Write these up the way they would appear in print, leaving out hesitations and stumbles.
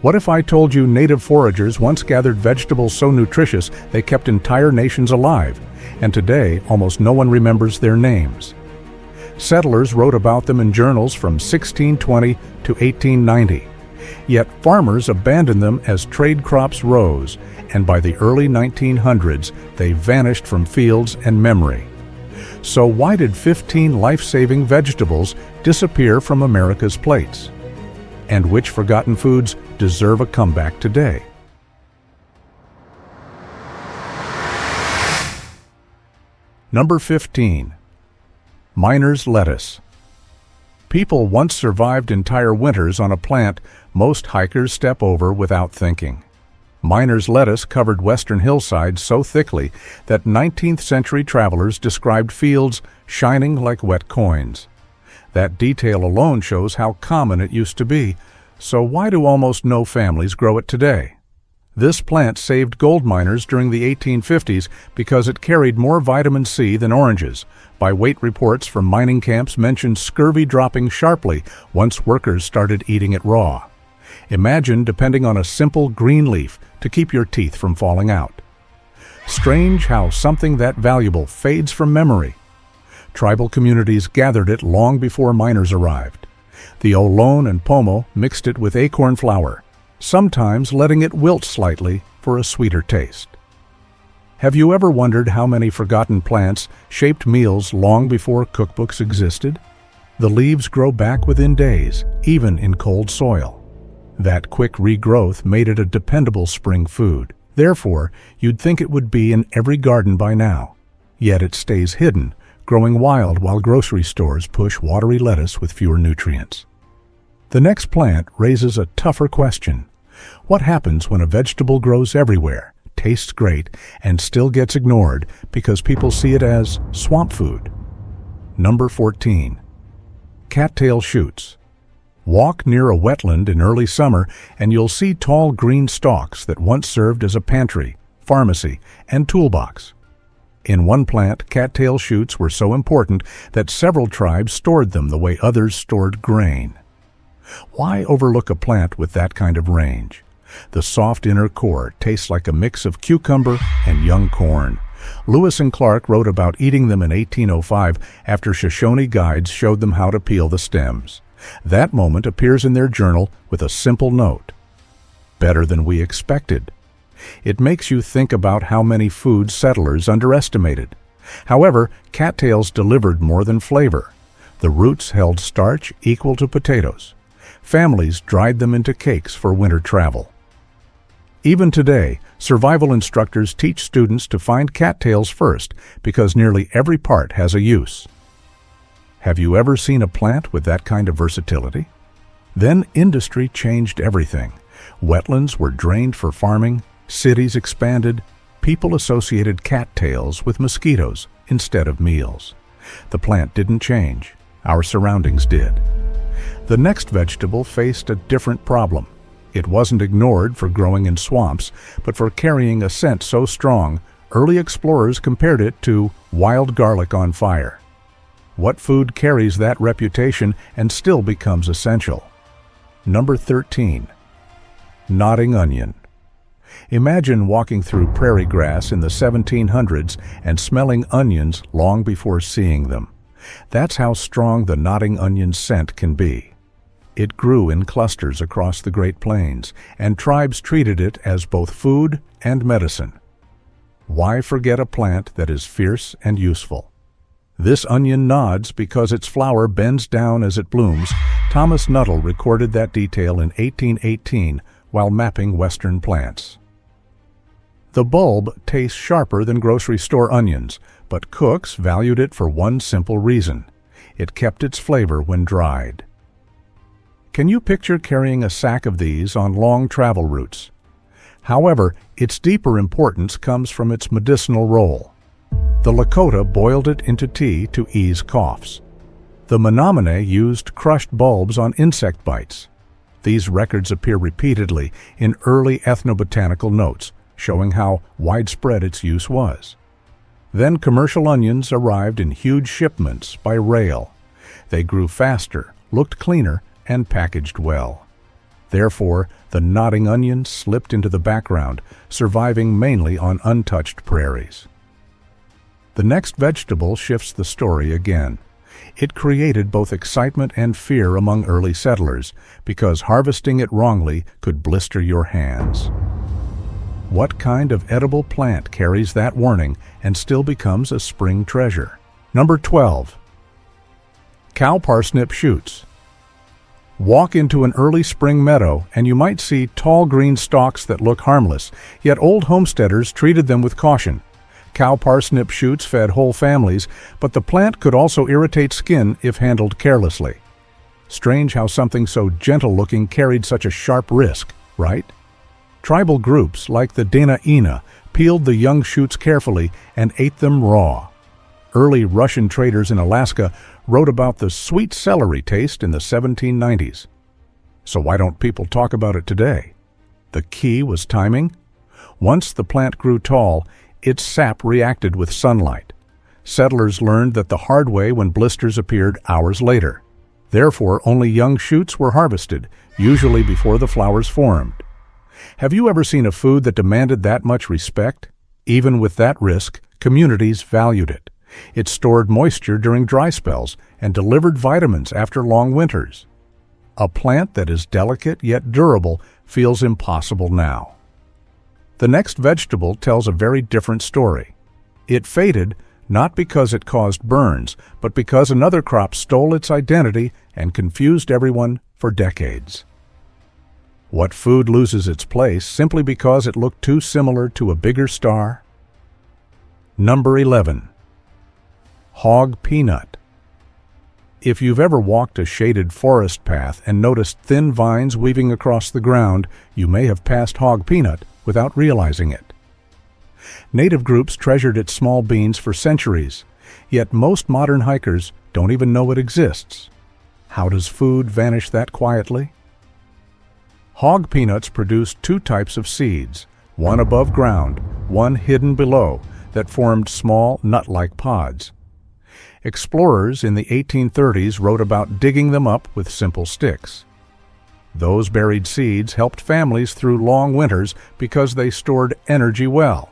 What if I told you native foragers once gathered vegetables so nutritious they kept entire nations alive, and today almost no one remembers their names? Settlers wrote about them in journals from 1620 to 1890. Yet farmers abandoned them as trade crops rose, and by the early 1900s they vanished from fields and memory. So why did 15 life-saving vegetables disappear from America's plates? And which forgotten foods deserve a comeback today? Number 15. Miner's lettuce. People once survived entire winters on a plant most hikers step over without thinking. Miner's lettuce covered western hillsides so thickly that 19th century travelers described fields shining like wet coins. That detail alone shows how common it used to be, so why do almost no families grow it today? This plant saved gold miners during the 1850s because it carried more vitamin C than oranges. By weight reports from mining camps mentioned scurvy dropping sharply once workers started eating it raw. Imagine depending on a simple green leaf to keep your teeth from falling out. Strange how something that valuable fades from memory. Tribal communities gathered it long before miners arrived. The Ohlone and Pomo mixed it with acorn flour, sometimes letting it wilt slightly for a sweeter taste. Have you ever wondered how many forgotten plants shaped meals long before cookbooks existed? The leaves grow back within days, even in cold soil. That quick regrowth made it a dependable spring food. Therefore, you'd think it would be in every garden by now. Yet it stays hidden, growing wild while grocery stores push watery lettuce with fewer nutrients. The next plant raises a tougher question. What happens when a vegetable grows everywhere, tastes great, and still gets ignored because people see it as swamp food? Number 14. Cattail Shoots. Walk near a wetland in early summer and you'll see tall green stalks that once served as a pantry, pharmacy, and toolbox. In one plant, cattail shoots were so important that several tribes stored them the way others stored grain. Why overlook a plant with that kind of range? The soft inner core tastes like a mix of cucumber and young corn. Lewis and Clark wrote about eating them in 1805 after Shoshone guides showed them how to peel the stems. That moment appears in their journal with a simple note: better than we expected. It makes you think about how many foods settlers underestimated. However, cattails delivered more than flavor. The roots held starch equal to potatoes. Families dried them into cakes for winter travel. Even today, survival instructors teach students to find cattails first because nearly every part has a use. Have you ever seen a plant with that kind of versatility? Then industry changed everything. Wetlands were drained for farming, cities expanded, people associated cattails with mosquitoes instead of meals. The plant didn't change, our surroundings did. The next vegetable faced a different problem. It wasn't ignored for growing in swamps, but for carrying a scent so strong, early explorers compared it to wild garlic on fire. What food carries that reputation and still becomes essential? Number 13. Nodding onion. Imagine walking through prairie grass in the 1700s and smelling onions long before seeing them. That's how strong the nodding onion scent can be. It grew in clusters across the Great Plains, and tribes treated it as both food and medicine. Why forget a plant that is fierce and useful? This onion nods because its flower bends down as it blooms. Thomas Nuttall recorded that detail in 1818 while mapping western plants. The bulb tastes sharper than grocery store onions, but cooks valued it for one simple reason: it kept its flavor when dried. Can you picture carrying a sack of these on long travel routes? However, its deeper importance comes from its medicinal role. The Lakota boiled it into tea to ease coughs. The Menominee used crushed bulbs on insect bites. These records appear repeatedly in early ethnobotanical notes, showing how widespread its use was. Then commercial onions arrived in huge shipments by rail. They grew faster, looked cleaner, and packaged well. Therefore, the nodding onion slipped into the background, surviving mainly on untouched prairies. The next vegetable shifts the story again. It created both excitement and fear among early settlers, because harvesting it wrongly could blister your hands. What kind of edible plant carries that warning and still becomes a spring treasure? Number 12. Cow Parsnip Shoots. Walk into an early spring meadow and you might see tall green stalks that look harmless, yet old homesteaders treated them with caution. Cow parsnip shoots fed whole families, but the plant could also irritate skin if handled carelessly. Strange how something so gentle-looking carried such a sharp risk, right? Tribal groups like the Dena-Ina peeled the young shoots carefully and ate them raw. Early Russian traders in Alaska wrote about the sweet celery taste in the 1790s. So why don't people talk about it today? The key was timing. Once the plant grew tall, its sap reacted with sunlight. Settlers learned that the hard way when blisters appeared hours later. Therefore, only young shoots were harvested, usually before the flowers formed. Have you ever seen a food that demanded that much respect? Even with that risk, communities valued it. It stored moisture during dry spells and delivered vitamins after long winters. A plant that is delicate yet durable feels impossible now. The next vegetable tells a very different story. It faded not because it caused burns, but because another crop stole its identity and confused everyone for decades. What food loses its place simply because it looked too similar to a bigger star? Number 11. Hog Peanut. If you've ever walked a shaded forest path and noticed thin vines weaving across the ground, you may have passed Hog Peanut without realizing it. Native groups treasured its small beans for centuries, yet most modern hikers don't even know it exists. How does food vanish that quietly? Hog peanuts produce two types of seeds, one above ground, one hidden below, that formed small nut-like pods. Explorers in the 1830s wrote about digging them up with simple sticks. Those buried seeds helped families through long winters because they stored energy well.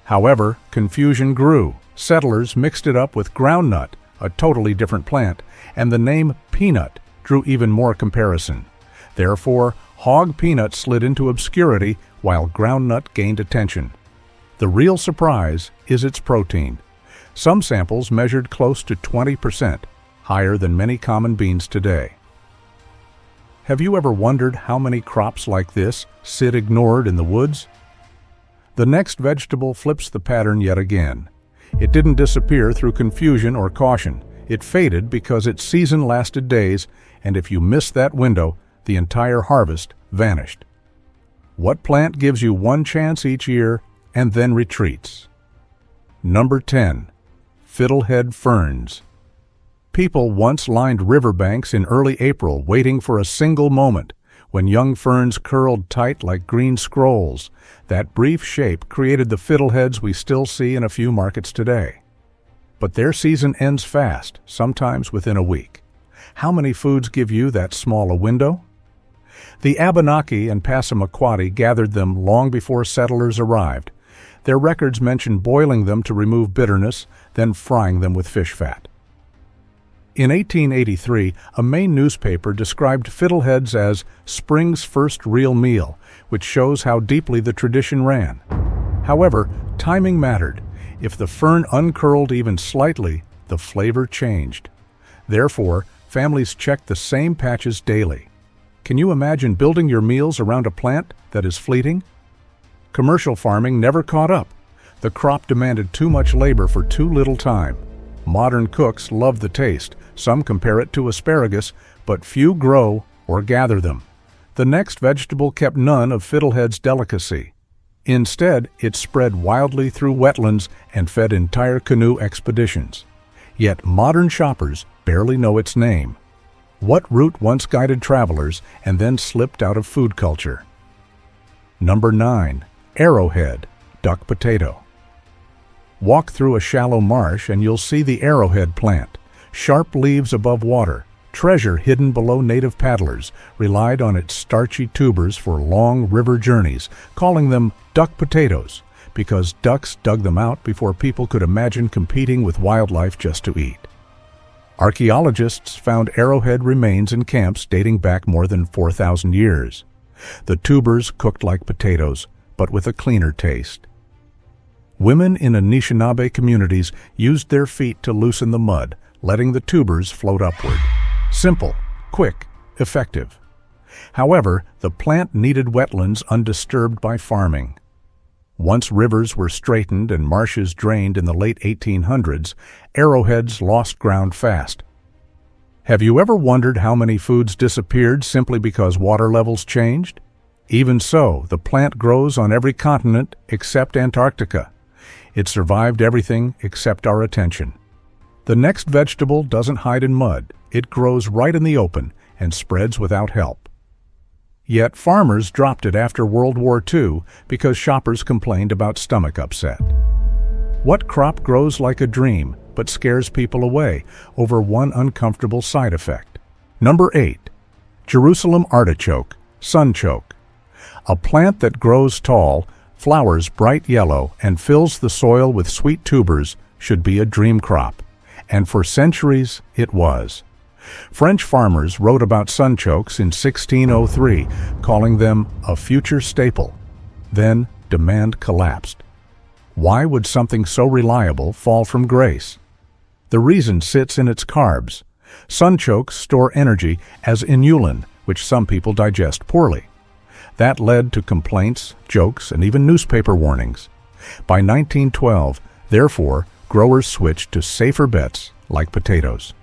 However, confusion grew. Settlers mixed it up with groundnut, a totally different plant, and the name peanut drew even more comparison. Therefore, hog peanut slid into obscurity while groundnut gained attention. The real surprise is its protein. Some samples measured close to 20%, higher than many common beans today. Have you ever wondered how many crops like this sit ignored in the woods? The next vegetable flips the pattern yet again. It didn't disappear through confusion or caution. It faded because its season lasted days, and if you missed that window, the entire harvest vanished. What plant gives you one chance each year and then retreats? Number 10. Fiddlehead Ferns. People once lined riverbanks in early April waiting for a single moment when young ferns curled tight like green scrolls. That brief shape created the fiddleheads we still see in a few markets today. But their season ends fast, sometimes within a week. How many foods give you that small a window? The Abenaki and Passamaquoddy gathered them long before settlers arrived. Their records mention boiling them to remove bitterness, then frying them with fish fat. In 1883, a Maine newspaper described fiddleheads as spring's first real meal, which shows how deeply the tradition ran. However, timing mattered. If the fern uncurled even slightly, the flavor changed. Therefore, families checked the same patches daily. Can you imagine building your meals around a plant that is fleeting? Commercial farming never caught up. The crop demanded too much labor for too little time. Modern cooks love the taste. Some compare it to asparagus, but few grow or gather them. The next vegetable kept none of fiddlehead's delicacy. Instead, it spread wildly through wetlands and fed entire canoe expeditions. Yet modern shoppers barely know its name. What route once guided travelers and then slipped out of food culture? Number 9. Arrowhead, duck potato. Walk through a shallow marsh and you'll see the arrowhead plant, sharp leaves above water, treasure hidden below native paddlers, relied on its starchy tubers for long river journeys, calling them duck potatoes, because ducks dug them out before people could imagine competing with wildlife just to eat. Archaeologists found arrowhead remains in camps dating back more than 4,000 years. The tubers cooked like potatoes, but with a cleaner taste. Women in Anishinaabe communities used their feet to loosen the mud, letting the tubers float upward. Simple, quick, effective. However, the plant needed wetlands undisturbed by farming. Once rivers were straightened and marshes drained in the late 1800s, arrowheads lost ground fast. Have you ever wondered how many foods disappeared simply because water levels changed? Even so, the plant grows on every continent except Antarctica. It survived everything except our attention. The next vegetable doesn't hide in mud. It grows right in the open and spreads without help. Yet farmers dropped it after World War II because shoppers complained about stomach upset. What crop grows like a dream but scares people away over one uncomfortable side effect? Number 8. Jerusalem artichoke, sunchoke. A plant that grows tall, flowers bright yellow, and fills the soil with sweet tubers should be a dream crop. And for centuries it was. French farmers wrote about sunchokes in 1603, calling them a future staple. Then demand collapsed. Why would something so reliable fall from grace? The reason sits in its carbs. Sunchokes store energy as inulin, which some people digest poorly. That led to complaints, jokes, and even newspaper warnings. By 1912, therefore, growers switched to safer bets like potatoes.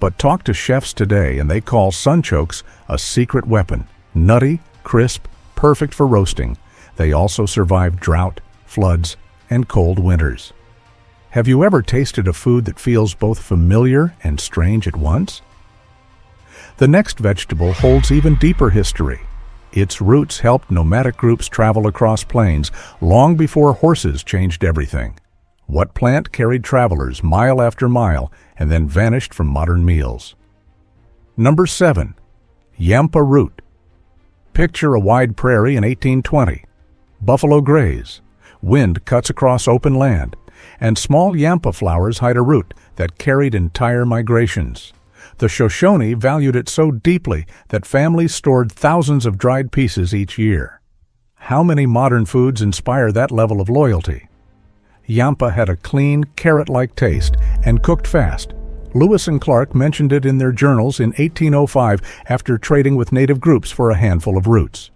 But talk to chefs today and they call sunchokes a secret weapon. Nutty, crisp, perfect for roasting. They also survive drought, floods, and cold winters. Have you ever tasted a food that feels both familiar and strange at once? The next vegetable holds even deeper history. Its roots helped nomadic groups travel across plains long before horses changed everything. What plant carried travelers mile after mile and then vanished from modern meals? Number 7. Yampampaoot. Picture a wide prairie in 1820. Buffalo graze. Wind cuts across open land, and small yampa flowers hide a root that carried entire migrations. The Shoshone valued it so deeply that families stored thousands of dried pieces each year. How many modern foods inspire that level of loyalty? Yampa had a clean, carrot-like taste and cooked fast. Lewis and Clark mentioned it in their journals in 1805 after trading with native groups for a handful of roots.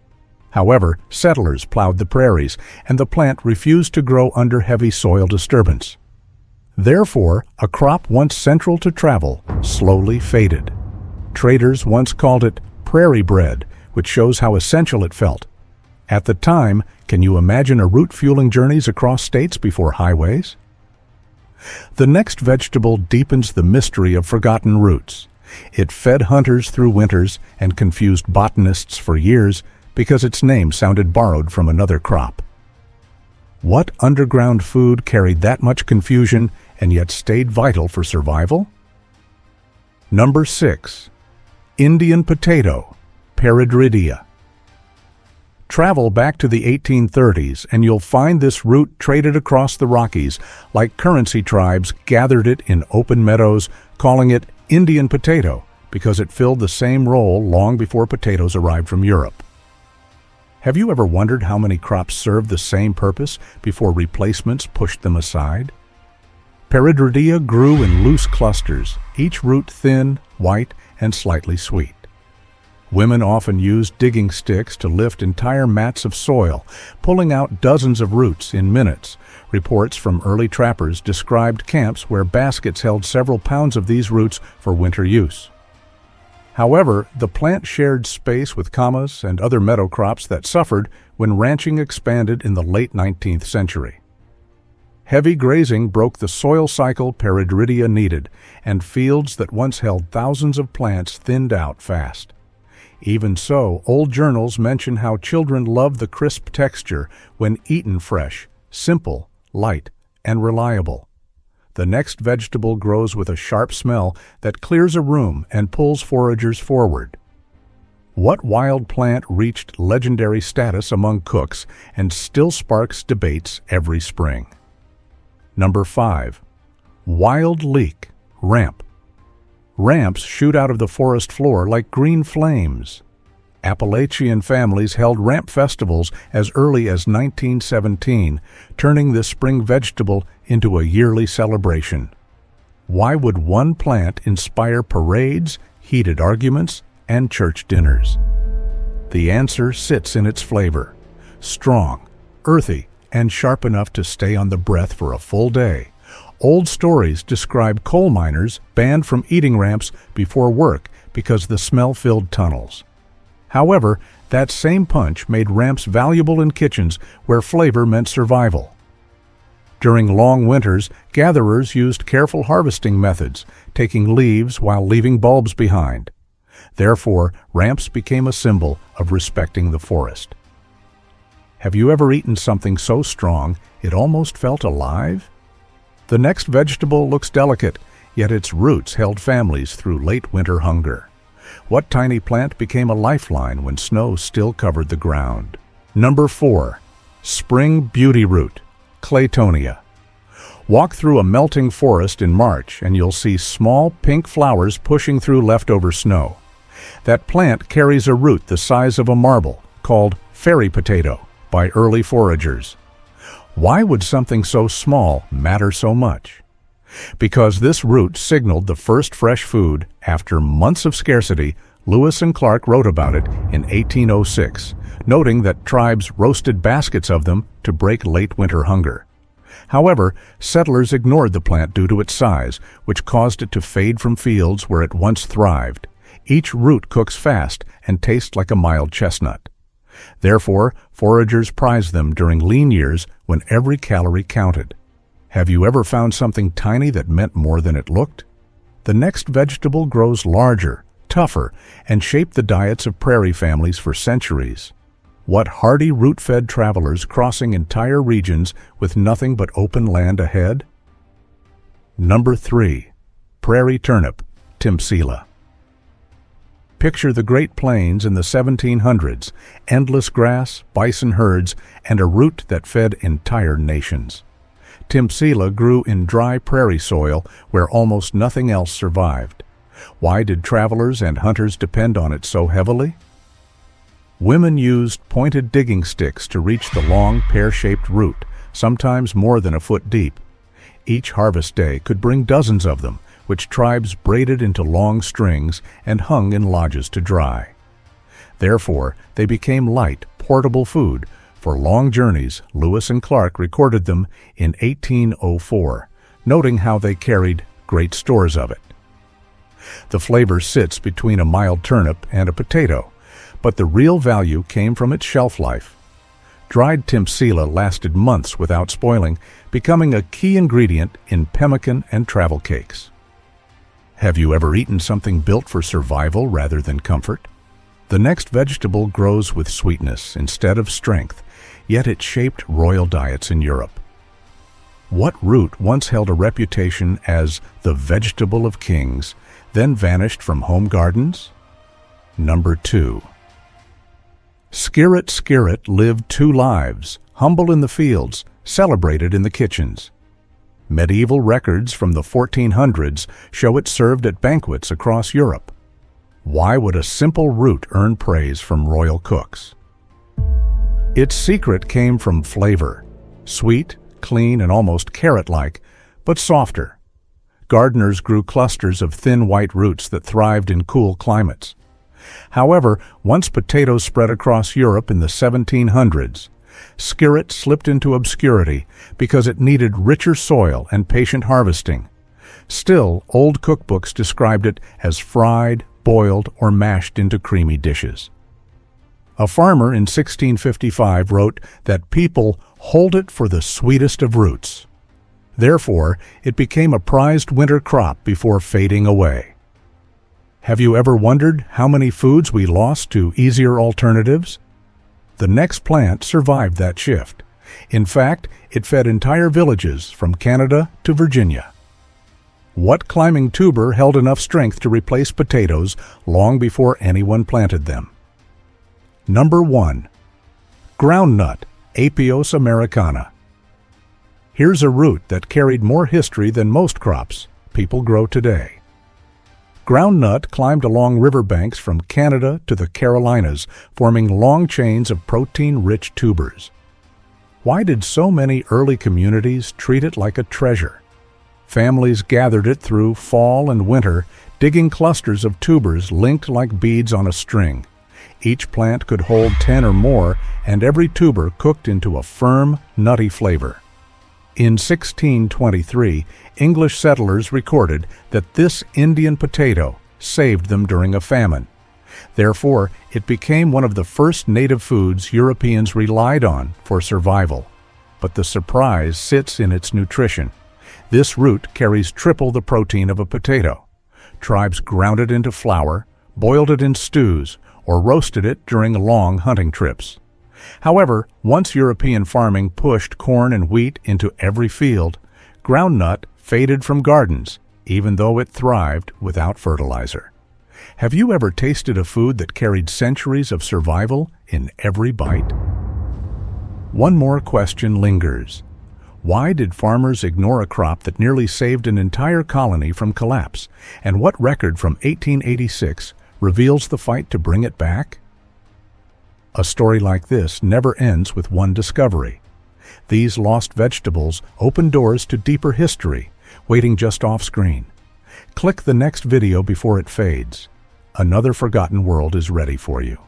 However, settlers plowed the prairies, and the plant refused to grow under heavy soil disturbance. Therefore, a crop once central to travel slowly faded. Traders once called it prairie bread, which shows how essential it felt. At the time, can you imagine a route fueling journeys across states before highways? The next vegetable deepens the mystery of forgotten roots. It fed hunters through winters and confused botanists for years because its name sounded borrowed from another crop. What underground food carried that much confusion and yet stayed vital for survival? Number 6. Indian potato, Paradridia. Travel back to the 1830s and you'll find this root traded across the Rockies like currency tribes gathered it in open meadows, calling it Indian potato because it filled the same role long before potatoes arrived from Europe. Have you ever wondered how many crops served the same purpose before replacements pushed them aside? Paradridia grew in loose clusters, each root thin, white, and slightly sweet. Women often used digging sticks to lift entire mats of soil, pulling out dozens of roots in minutes. Reports from early trappers described camps where baskets held several pounds of these roots for winter use. However, the plant shared space with camas and other meadow crops that suffered when ranching expanded in the late 19th century. Heavy grazing broke the soil cycle Paradridia needed, and fields that once held thousands of plants thinned out fast. Even so, old journals mention how children loved the crisp texture when eaten fresh, simple, light, and reliable. The next vegetable grows with a sharp smell that clears a room and pulls foragers forward. What wild plant reached legendary status among cooks and still sparks debates every spring? Number 5. Wild leek, ramp. Ramps shoot out of the forest floor like green flames. Appalachian families held ramp festivals as early as 1917, turning this spring vegetable into a yearly celebration. Why would one plant inspire parades, heated arguments, and church dinners? The answer sits in its flavor: strong, earthy, and sharp enough to stay on the breath for a full day. Old stories describe coal miners banned from eating ramps before work because the smell filled tunnels. However, that same punch made ramps valuable in kitchens where flavor meant survival. During long winters, gatherers used careful harvesting methods, taking leaves while leaving bulbs behind. Therefore, ramps became a symbol of respecting the forest. Have you ever eaten something so strong it almost felt alive? The next vegetable looks delicate, yet its roots held families through late winter hunger. What tiny plant became a lifeline when snow still covered the ground? Number 4. Spring beauty root, Claytonia. Walk through a melting forest in March and you'll see small pink flowers pushing through leftover snow. That plant carries a root the size of a marble, called fairy potato, by early foragers. Why would something so small matter so much? Because this root signaled the first fresh food after months of scarcity. Lewis and Clark wrote about it in 1806, noting that tribes roasted baskets of them to break late winter hunger. However, settlers ignored the plant due to its size, which caused it to fade from fields where it once thrived. Each root cooks fast and tastes like a mild chestnut. Therefore, foragers prized them during lean years when every calorie counted. Have you ever found something tiny that meant more than it looked? The next vegetable grows larger, tougher, and shaped the diets of prairie families for centuries. What hardy root-fed travelers crossing entire regions with nothing but open land ahead? Number 3. Prairie Turnip, Timpsila. Picture the Great Plains in the 1700s, endless grass, bison herds, and a root that fed entire nations. Timpsila grew in dry prairie soil where almost nothing else survived. Why did travelers and hunters depend on it so heavily? Women used pointed digging sticks to reach the long, pear-shaped root, sometimes more than a foot deep. Each harvest day could bring dozens of them, which tribes braided into long strings and hung in lodges to dry. Therefore, they became light, portable food. For long journeys, Lewis and Clark recorded them in 1804, noting how they carried great stores of it. The flavor sits between a mild turnip and a potato, but the real value came from its shelf life. Dried Timpsila lasted months without spoiling, becoming a key ingredient in pemmican and travel cakes. Have you ever eaten something built for survival rather than comfort? The next vegetable grows with sweetness instead of strength, yet it shaped royal diets in Europe. What root once held a reputation as the vegetable of kings, then vanished from home gardens? Number 2. Skirit lived 2 lives, humble in the fields, celebrated in the kitchens. Medieval records from the 1400s show it served at banquets across Europe. Why would a simple root earn praise from royal cooks? Its secret came from flavor: sweet, clean, and almost carrot-like, but softer. Gardeners grew clusters of thin white roots that thrived in cool climates. However, once potatoes spread across Europe in the 1700s, Skirit slipped into obscurity because it needed richer soil and patient harvesting. Still, old cookbooks described it as fried, boiled, or mashed into creamy dishes. A farmer in 1655 wrote that people hold it for the sweetest of roots. Therefore, it became a prized winter crop before fading away. Have you ever wondered how many foods we lost to easier alternatives? The next plant survived that shift. In fact, it fed entire villages from Canada to Virginia. What climbing tuber held enough strength to replace potatoes long before anyone planted them? Number 1. Groundnut, Apio Americana. Here's a root that carried more history than most crops people grow today. Groundnut climbed along riverbanks from Canada to the Carolinas, forming long chains of protein-rich tubers. Why did so many early communities treat it like a treasure? Families gathered it through fall and winter, digging clusters of tubers linked like beads on a string. Each plant could hold 10 or more, and every tuber cooked into a firm, nutty flavor. In 1623, English settlers recorded that this Indian potato saved them during a famine. Therefore, it became one of the first native foods Europeans relied on for survival. But the surprise sits in its nutrition. This root carries triple the protein of a potato. Tribes ground it into flour, boiled it in stews, or roasted it during long hunting trips. However, once European farming pushed corn and wheat into every field, groundnut faded from gardens, even though it thrived without fertilizer. Have you ever tasted a food that carried centuries of survival in every bite? One more question lingers. Why did farmers ignore a crop that nearly saved an entire colony from collapse? And what record from 1886 reveals the fight to bring it back? A story like this never ends with one discovery. These lost vegetables open doors to deeper history, waiting just off-screen. Click the next video before it fades. Another forgotten world is ready for you.